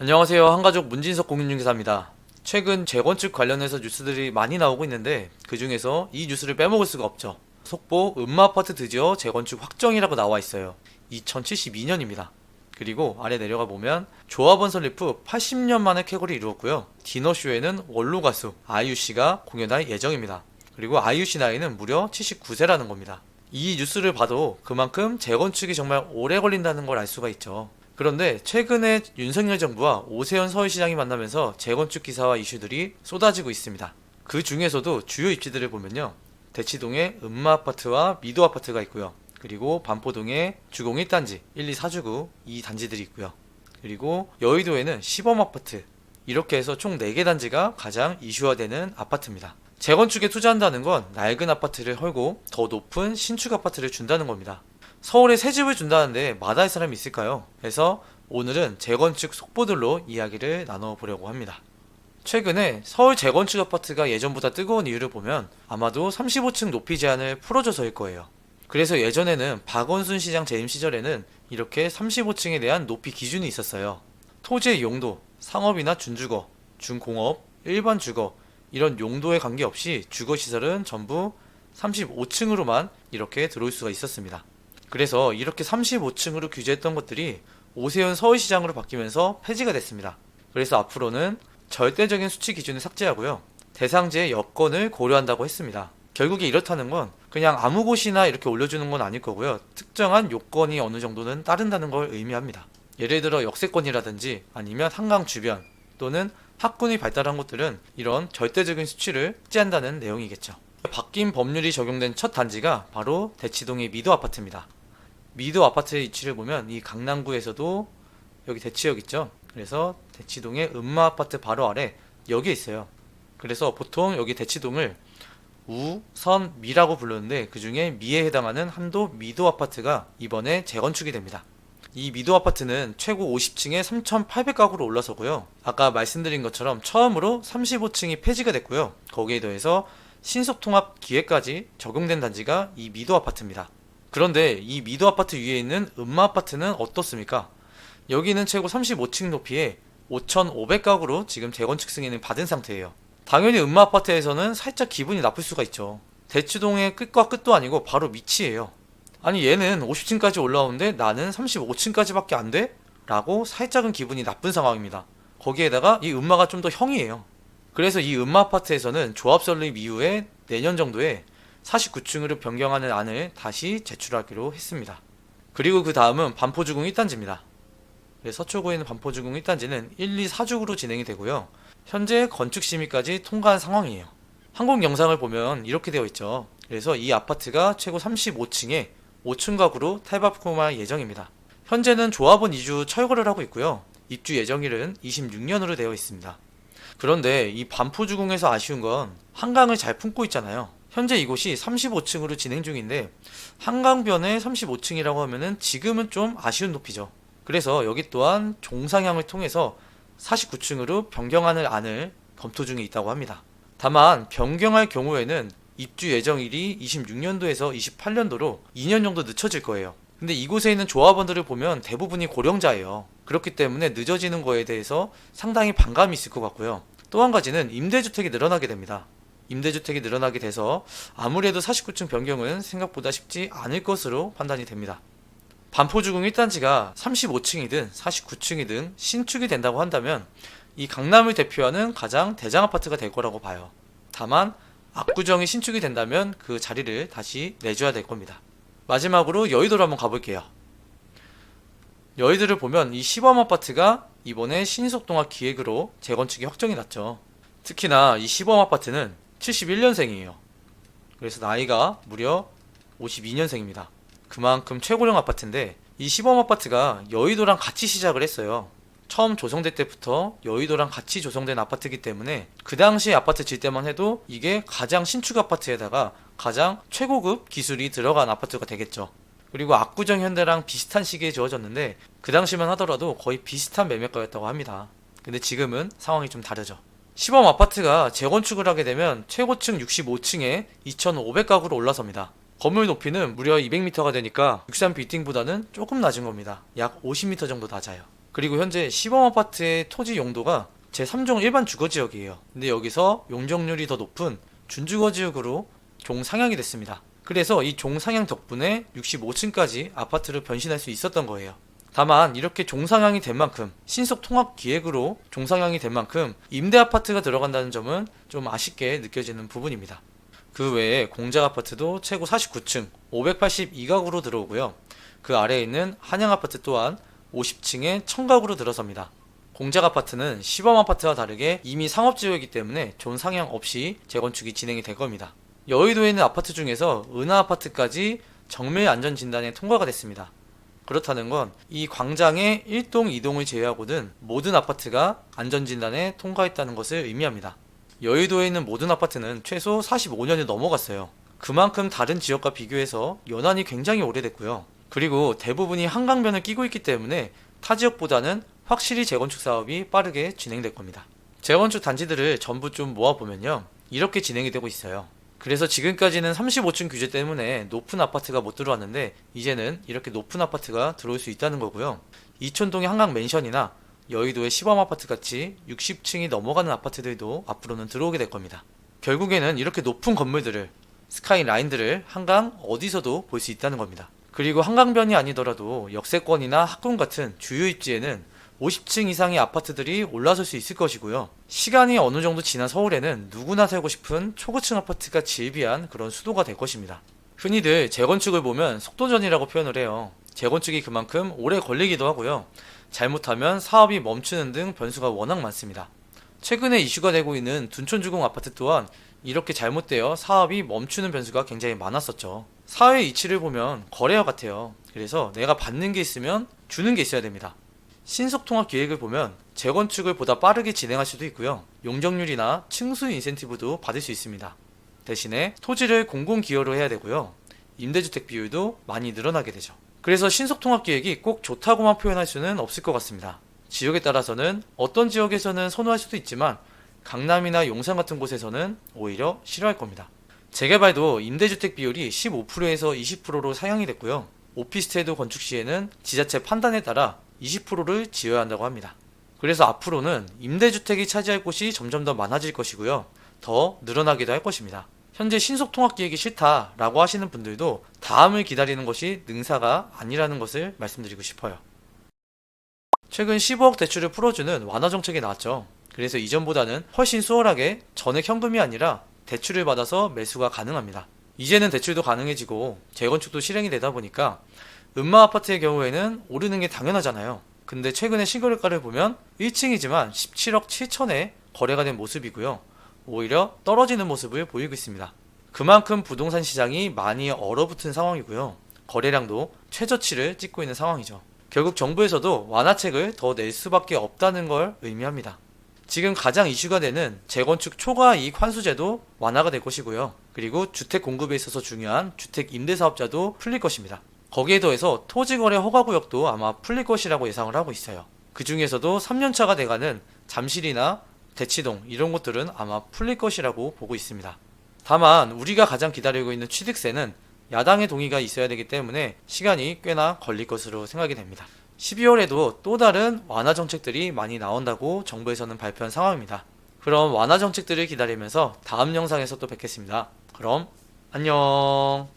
안녕하세요. 한가족 문진석 공인중개사입니다. 최근 재건축 관련해서 뉴스들이 많이 나오고 있는데 그 중에서 이 뉴스를 빼먹을 수가 없죠. 속보 음마아파트 드디어 재건축 확정이라고 나와 있어요. 2072년입니다. 그리고 아래 내려가 보면 조합원 설립 후 80년 만에 쾌거를 이루었고요. 디너쇼에는 원로 가수 아이유씨가 공연할 예정입니다. 그리고 아이유씨 나이는 무려 79세라는 겁니다. 이 뉴스를 봐도 그만큼 재건축이 정말 오래 걸린다는 걸 알 수가 있죠. 그런데 최근에 윤석열 정부와 오세훈 서울시장이 만나면서 재건축 기사와 이슈들이 쏟아지고 있습니다. 그 중에서도 주요 입지들을 보면요. 대치동에 음마아파트와 미도아파트가 있고요. 그리고 반포동에 주공 1단지, 1, 2, 4주구 이 단지들이 있고요. 그리고 여의도에는 시범아파트, 이렇게 해서 총 4개 단지가 가장 이슈화되는 아파트입니다. 재건축에 투자한다는 건 낡은 아파트를 헐고 더 높은 신축 아파트를 준다는 겁니다. 서울에 새 집을 준다는데 마다할 사람이 있을까요? 그래서 오늘은 재건축 속보들로 이야기를 나눠보려고 합니다. 최근에 서울 재건축 아파트가 예전보다 뜨거운 이유를 보면 아마도 35층 높이 제한을 풀어줘서일 거예요. 그래서 예전에는 박원순 시장 재임 시절에는 이렇게 35층에 대한 높이 기준이 있었어요. 토지의 용도, 상업이나 준주거, 준공업, 일반 주거 이런 용도에 관계없이 주거시설은 전부 35층으로만 이렇게 들어올 수가 있었습니다. 그래서 이렇게 35층으로 규제했던 것들이 오세훈 서울시장으로 바뀌면서 폐지가 됐습니다. 그래서 앞으로는 절대적인 수치 기준을 삭제하고요. 대상지의 여건을 고려한다고 했습니다. 결국에 이렇다는 건 그냥 아무 곳이나 이렇게 올려주는 건 아닐 거고요. 특정한 요건이 어느 정도는 따른다는 걸 의미합니다. 예를 들어 역세권이라든지 아니면 한강 주변 또는 학군이 발달한 곳들은 이런 절대적인 수치를 삭제한다는 내용이겠죠. 바뀐 법률이 적용된 첫 단지가 바로 대치동의 미도 아파트입니다. 미도 아파트의 위치를 보면 이 강남구에서도 여기 대치역 있죠. 그래서 대치동의 음마 아파트 바로 아래 여기에 있어요. 그래서 보통 여기 대치동을 우, 선, 미라고 부르는데 그 중에 미에 해당하는 한도 미도 아파트가 이번에 재건축이 됩니다. 이 미도 아파트는 최고 50층에 3,800가구로 올라서고요. 아까 말씀드린 것처럼 처음으로 35층이 폐지가 됐고요. 거기에 더해서 신속통합 기획까지 적용된 단지가 이 미도 아파트입니다. 그런데 이 미도 아파트 위에 있는 음마 아파트는 어떻습니까? 여기는 최고 35층 높이에 5,500가구로 지금 재건축 승인을 받은 상태예요. 당연히 음마 아파트에서는 살짝 기분이 나쁠 수가 있죠. 대치동의 끝과 끝도 아니고 바로 밑이에요. 아니 얘는 50층까지 올라오는데 나는 35층까지밖에 안 돼? 라고 살짝은 기분이 나쁜 상황입니다. 거기에다가 이 음마가 좀 더 형이에요. 그래서 이 음마 아파트에서는 조합 설립 이후에 내년 정도에 49층으로 변경하는 안을 다시 제출하기로 했습니다. 그리고 그 다음은 반포주공 1단지입니다. 서초구에 있는 반포주공 1단지는 1, 2, 4주구로 진행이 되고요. 현재 건축 심의까지 통과한 상황이에요. 항공 영상을 보면 이렇게 되어 있죠. 그래서 이 아파트가 최고 35층에 5층 가구로 탈바꿈할 예정입니다. 현재는 조합원 이주 철거를 하고 있고요. 입주 예정일은 26년으로 되어 있습니다. 그런데 이 반포주공에서 아쉬운 건 한강을 잘 품고 있잖아요. 현재 이곳이 35층으로 진행 중인데 한강변에 35층이라고 하면은 지금은 좀 아쉬운 높이죠. 그래서 여기 또한 종상향을 통해서 49층으로 변경하는 안을 검토 중에 있다고 합니다. 다만 변경할 경우에는 입주 예정일이 26년도에서 28년도로 2년 정도 늦춰질 거예요. 근데 이곳에 있는 조합원들을 보면 대부분이 고령자예요. 그렇기 때문에 늦어지는 거에 대해서 상당히 반감이 있을 것 같고요. 또 한 가지는 임대주택이 늘어나게 됩니다. 임대주택이 늘어나게 돼서 아무래도 49층 변경은 생각보다 쉽지 않을 것으로 판단이 됩니다. 반포주공 1단지가 35층이든 49층이든 신축이 된다고 한다면 이 강남을 대표하는 가장 대장 아파트가 될 거라고 봐요. 다만 압구정이 신축이 된다면 그 자리를 다시 내줘야 될 겁니다. 마지막으로 여의도로 한번 가볼게요. 여의도를 보면 이 시범 아파트가 이번에 신속통합 기획으로 재건축이 확정이 났죠. 특히나 이 시범 아파트는 71년생이에요. 그래서 나이가 무려 52년생입니다. 그만큼 최고령 아파트인데 이 시범 아파트가 여의도랑 같이 시작을 했어요. 처음 조성될 때부터 여의도랑 같이 조성된 아파트이기 때문에 그 당시 아파트 질 때만 해도 이게 가장 신축 아파트에다가 가장 최고급 기술이 들어간 아파트가 되겠죠. 그리고 압구정 현대랑 비슷한 시기에 지어졌는데 그 당시만 하더라도 거의 비슷한 매매가였다고 합니다. 근데 지금은 상황이 좀 다르죠. 시범 아파트가 재건축을 하게 되면 최고층 65층에 2,500가구로 올라섭니다. 건물 높이는 무려 200m가 되니까 63빌딩보다는 조금 낮은 겁니다. 약 50m 정도 낮아요. 그리고 현재 시범아파트의 토지 용도가 제3종 일반 주거지역이에요. 근데 여기서 용적률이 더 높은 준주거지역으로 종상향이 됐습니다. 그래서 이 종상향 덕분에 65층까지 아파트를 변신할 수 있었던 거예요. 다만 이렇게 종상향이 된 만큼, 신속 통합 기획으로 종상향이 된 만큼 임대 아파트가 들어간다는 점은 좀 아쉽게 느껴지는 부분입니다. 그 외에 공작 아파트도 최고 49층 582가구로 들어오고요. 그 아래에 있는 한양 아파트 또한 50층에 1000가구로 들어섭니다. 공작 아파트는 시범 아파트와 다르게 이미 상업지역이기 때문에 종상향 없이 재건축이 진행이 될 겁니다. 여의도에 있는 아파트 중에서 은하 아파트까지 정밀 안전 진단에 통과가 됐습니다. 그렇다는 건 이 광장의 1동, 2동을 제외하고는 모든 아파트가 안전진단에 통과했다는 것을 의미합니다. 여의도에 있는 모든 아파트는 최소 45년이 넘어갔어요. 그만큼 다른 지역과 비교해서 연한이 굉장히 오래됐고요. 그리고 대부분이 한강변을 끼고 있기 때문에 타 지역보다는 확실히 재건축 사업이 빠르게 진행될 겁니다. 재건축 단지들을 전부 좀 모아보면요, 이렇게 진행이 되고 있어요. 그래서 지금까지는 35층 규제 때문에 높은 아파트가 못 들어왔는데 이제는 이렇게 높은 아파트가 들어올 수 있다는 거고요. 이촌동의 한강 맨션이나 여의도의 시범 아파트 같이 60층이 넘어가는 아파트들도 앞으로는 들어오게 될 겁니다. 결국에는 이렇게 높은 건물들을, 스카이라인들을 한강 어디서도 볼 수 있다는 겁니다. 그리고 한강변이 아니더라도 역세권이나 학군 같은 주요 입지에는 50층 이상의 아파트들이 올라설 수 있을 것이고요. 시간이 어느 정도 지난 서울에는 누구나 살고 싶은 초고층 아파트가 질비한 그런 수도가 될 것입니다. 흔히들 재건축을 보면 속도전이라고 표현을 해요. 재건축이 그만큼 오래 걸리기도 하고요. 잘못하면 사업이 멈추는 등 변수가 워낙 많습니다. 최근에 이슈가 되고 있는 둔촌주공 아파트 또한 이렇게 잘못되어 사업이 멈추는 변수가 굉장히 많았었죠. 사회 이치를 보면 거래와 같아요. 그래서 내가 받는 게 있으면 주는 게 있어야 됩니다. 신속통합 기획을 보면 재건축을 보다 빠르게 진행할 수도 있고요. 용적률이나 층수 인센티브도 받을 수 있습니다. 대신에 토지를 공공기여로 해야 되고요. 임대주택 비율도 많이 늘어나게 되죠. 그래서 신속통합 기획이 꼭 좋다고만 표현할 수는 없을 것 같습니다. 지역에 따라서는 어떤 지역에서는 선호할 수도 있지만 강남이나 용산 같은 곳에서는 오히려 싫어할 겁니다. 재개발도 임대주택 비율이 15%에서 20%로 상향이 됐고요. 오피스텔도 건축 시에는 지자체 판단에 따라 20%를 지어야 한다고 합니다. 그래서 앞으로는 임대주택이 차지할 곳이 점점 더 많아질 것이고요. 더 늘어나기도 할 것입니다. 현재 신속통합기획이 싫다라고 하시는 분들도 다음을 기다리는 것이 능사가 아니라는 것을 말씀드리고 싶어요. 최근 15억 대출을 풀어주는 완화 정책이 나왔죠. 그래서 이전보다는 훨씬 수월하게 전액 현금이 아니라 대출을 받아서 매수가 가능합니다. 이제는 대출도 가능해지고 재건축도 실행이 되다 보니까 음마 아파트의 경우에는 오르는 게 당연하잖아요. 근데 최근에 신고가를 보면 1층이지만 17억 7천에 거래가 된 모습이고요. 오히려 떨어지는 모습을 보이고 있습니다. 그만큼 부동산 시장이 많이 얼어붙은 상황이고요. 거래량도 최저치를 찍고 있는 상황이죠. 결국 정부에서도 완화책을 더 낼 수밖에 없다는 걸 의미합니다. 지금 가장 이슈가 되는 재건축 초과 이익 환수제도 완화가 될 것이고요. 그리고 주택 공급에 있어서 중요한 주택 임대사업자도 풀릴 것입니다. 거기에 더해서 토지거래 허가구역도 아마 풀릴 것이라고 예상을 하고 있어요. 그 중에서도 3년차가 돼가는 잠실이나 대치동 이런 곳들은 아마 풀릴 것이라고 보고 있습니다. 다만 우리가 가장 기다리고 있는 취득세는 야당의 동의가 있어야 되기 때문에 시간이 꽤나 걸릴 것으로 생각이 됩니다. 12월에도 또 다른 완화 정책들이 많이 나온다고 정부에서는 발표한 상황입니다. 그럼 완화 정책들을 기다리면서 다음 영상에서 또 뵙겠습니다. 그럼 안녕.